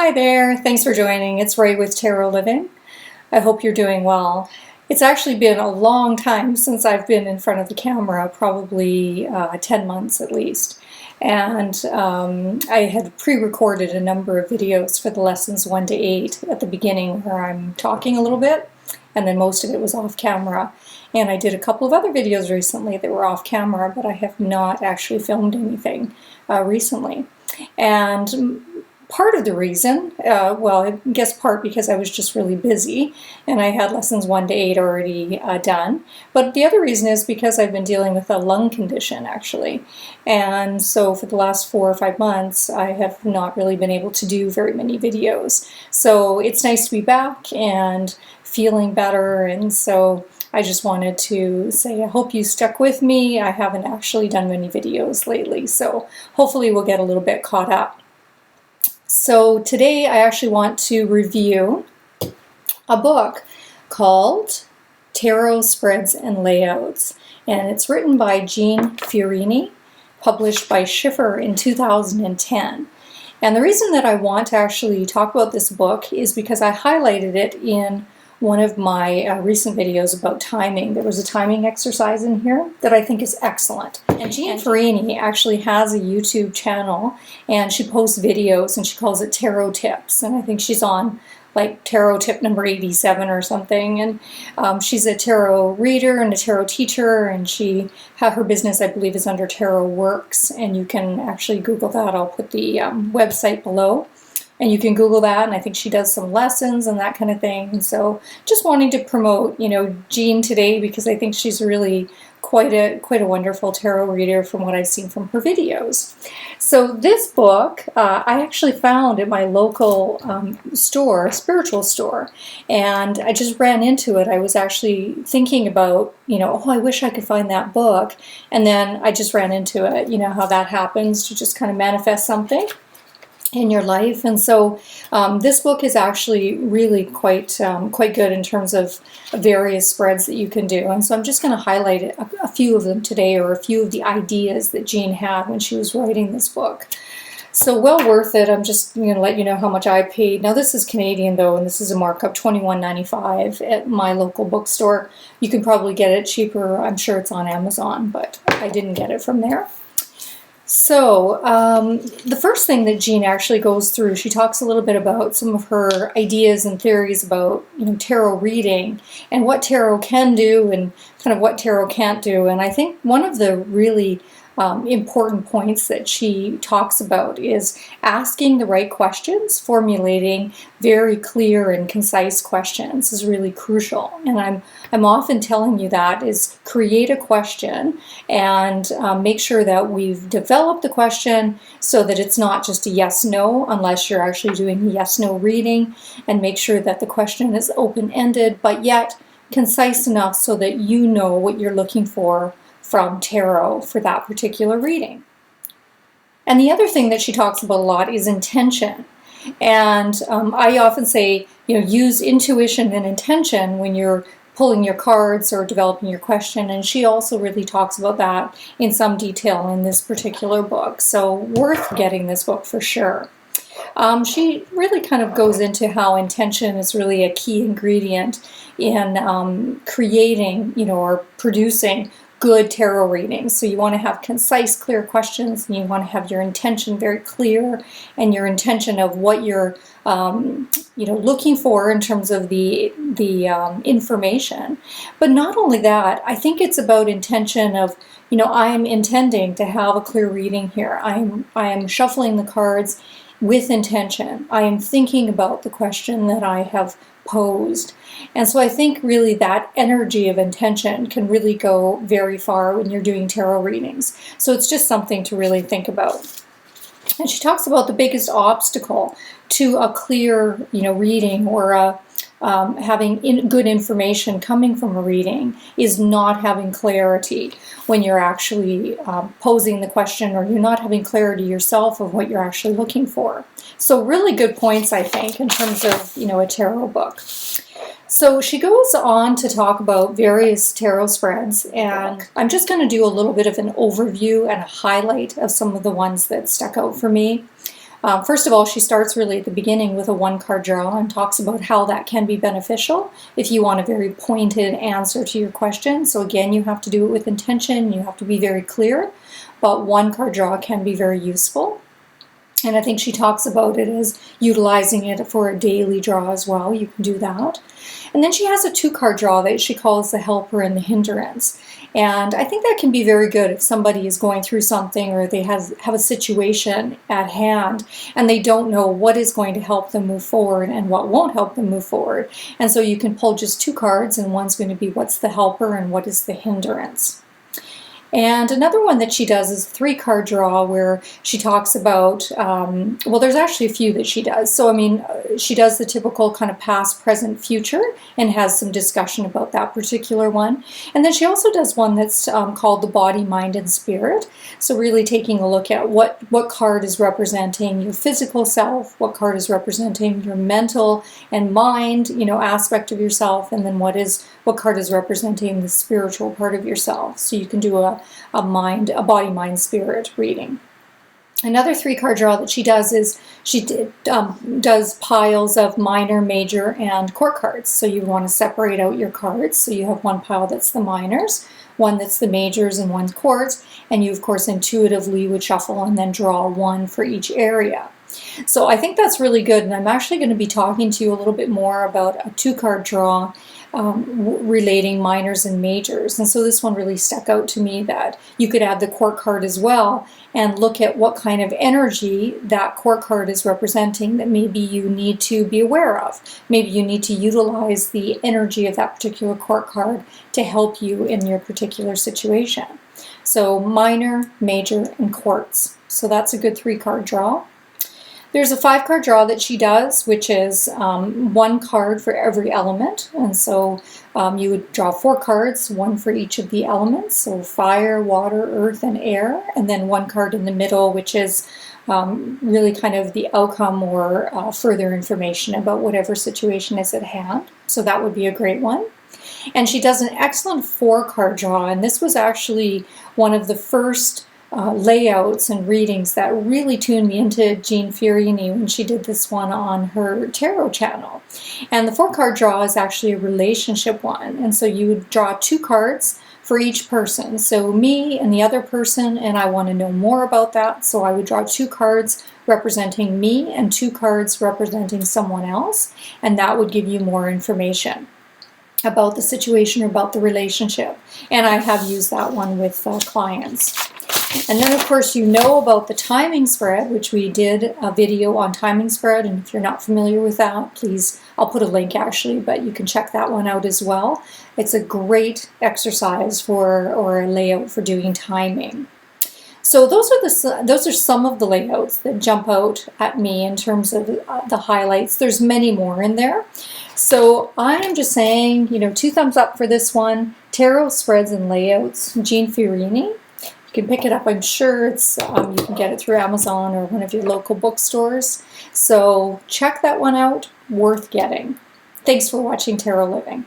Hi there, thanks for joining. It's Ray with Tarot Living. I hope you're doing well. It's actually been a long time since I've been in front of the camera, probably 10 months at least. And I had pre-recorded a number of videos for the lessons 1 to 8 at the beginning where I'm talking a little bit, and then most of it was off camera. And I did a couple of other videos recently that were off camera, but I have not actually filmed anything recently. And part of the reason, well, I guess part because I was just really busy and I had lessons 1 to 8 already done. But the other reason is because I've been dealing with a lung condition, actually. And so for the last 4 or 5 months, I have not really been able to do very many videos. So it's nice to be back and feeling better. And so I just wanted to say I hope you stuck with me. I haven't actually done many videos lately, so hopefully we'll get a little bit caught up. So today I actually want to review a book called Tarot Spreads and Layouts, and it's written by Jeanne Fiorini, published by Schiffer in 2010. And the reason that I want to actually talk about this book is because I highlighted it in one of my recent videos about timing. There was a timing exercise in here that I think is excellent. And Jeanne Fiorini actually has a YouTube channel and she posts videos and she calls it Tarot Tips. And I think she's on like tarot tip number 87 or something. And she's a tarot reader and a tarot teacher, and her business, I believe, is under Tarot Works. And you can actually Google that. I'll put the website below. And you can Google that, and I think she does some lessons and that kind of thing. And so just wanting to promote, Jeanne today because I think she's really quite a wonderful tarot reader from what I've seen from her videos. So this book I actually found at my local store, spiritual store, and I just ran into it. I was actually thinking about, oh, I wish I could find that book. And then I just ran into it. You know how that happens. You just kind of manifest something in your life. And so this book is actually really quite good in terms of various spreads that you can do. And so I'm just going to highlight a few of them today, or a few of the ideas that Jeanne had when she was writing this book. So well worth it. I'm just going to let you know how much I paid. Now this is Canadian though, and this is a markup, $21.95 at my local bookstore. You can probably get it cheaper. I'm sure it's on Amazon, but I didn't get it from there. So the first thing that Jeanne actually goes through, she talks a little bit about some of her ideas and theories about tarot reading and what tarot can do and kind of what tarot can't do. And I think one of the really important points that she talks about is asking the right questions. Formulating very clear and concise questions is really crucial. And I'm often telling you that is create a question and make sure that we've developed the question so that it's not just a yes/no, unless you're actually doing a yes/no reading, and make sure that the question is open-ended but yet concise enough so that you know what you're looking for from tarot for that particular reading. And the other thing that she talks about a lot is intention. And I often say, use intuition and intention when you're pulling your cards or developing your question. And she also really talks about that in some detail in this particular book. So worth getting this book for sure. She really kind of goes into how intention is really a key ingredient in creating, or producing good tarot readings. So you want to have concise, clear questions, and you want to have your intention very clear, and your intention of what you're, looking for in terms of the information. But not only that, I think it's about intention of, I am intending to have a clear reading here. I am shuffling the cards with intention. I am thinking about the question that I have posed. And so I think really that energy of intention can really go very far when you're doing tarot readings. So it's just something to really think about. And she talks about the biggest obstacle to a clear, reading or having good information coming from a reading is not having clarity when you're actually posing the question, or you're not having clarity yourself of what you're actually looking for. So really good points, I think, in terms of, a tarot book. So she goes on to talk about various tarot spreads, and I'm just going to do a little bit of an overview and a highlight of some of the ones that stuck out for me. First of all, she starts really at the beginning with a 1-card draw and talks about how that can be beneficial if you want a very pointed answer to your question. So again, you have to do it with intention. You have to be very clear, but 1-card draw can be very useful. And I think she talks about it as utilizing it for a daily draw as well. You can do that. And then she has a 2-card draw that she calls the helper and the hindrance. And I think that can be very good if somebody is going through something or they have a situation at hand and they don't know what is going to help them move forward and what won't help them move forward. And so you can pull just 2 cards, and one's going to be what's the helper and what is the hindrance. And another one that she does is a 3-card draw where she talks about, well, there's actually a few that she does. So, I mean, she does the typical kind of past, present, future and has some discussion about that particular one. And then she also does one that's called the body, mind, and spirit. So really taking a look at what card is representing your physical self, what card is representing your mental and mind, aspect of yourself, and then what card is representing the spiritual part of yourself. So you can do a body, mind, spirit reading. Another 3-card draw that she does is she does piles of minor, major, and court cards. So you want to separate out your cards. So you have one pile that's the minors, one that's the majors, and one courts. And you, of course, intuitively would shuffle and then draw one for each area. So I think that's really good. And I'm actually going to be talking to you a little bit more about a 2-card draw relating minors and majors. And so this one really stuck out to me, that you could add the court card as well and look at what kind of energy that court card is representing that maybe you need to be aware of. Maybe you need to utilize the energy of that particular court card to help you in your particular situation. So minor, major, and courts. So that's a good 3-card draw. There's a 5-card draw that she does, which is 1 card for every element. And so you would draw 4 cards, 1 for each of the elements. So fire, water, earth, and air. And then 1 card in the middle, which is really kind of the outcome or further information about whatever situation is at hand. So that would be a great one. And she does an excellent 4-card draw. And this was actually one of the first layouts and readings that really tuned me into Jeanne Fiorini when she did this one on her tarot channel. And the 4-card draw is actually a relationship one. And so you would draw 2 cards for each person. So me and the other person, and I want to know more about that. So I would draw 2 cards representing me and 2 cards representing someone else. And that would give you more information about the situation or about the relationship. And I have used that one with clients. And then, of course, about the timing spread, which we did a video on timing spread. And if you're not familiar with that, please, I'll put a link actually, but you can check that one out as well. It's a great exercise or a layout for doing timing. So those are some of the layouts that jump out at me in terms of the highlights. There's many more in there. So I am just saying, 2 thumbs up for this one. Tarot Spreads and Layouts, Jeanne Fiorini. You can pick it up. I'm sure it's you can get it through Amazon or one of your local bookstores. So check that one out. Worth getting. Thanks for watching Tarot Living.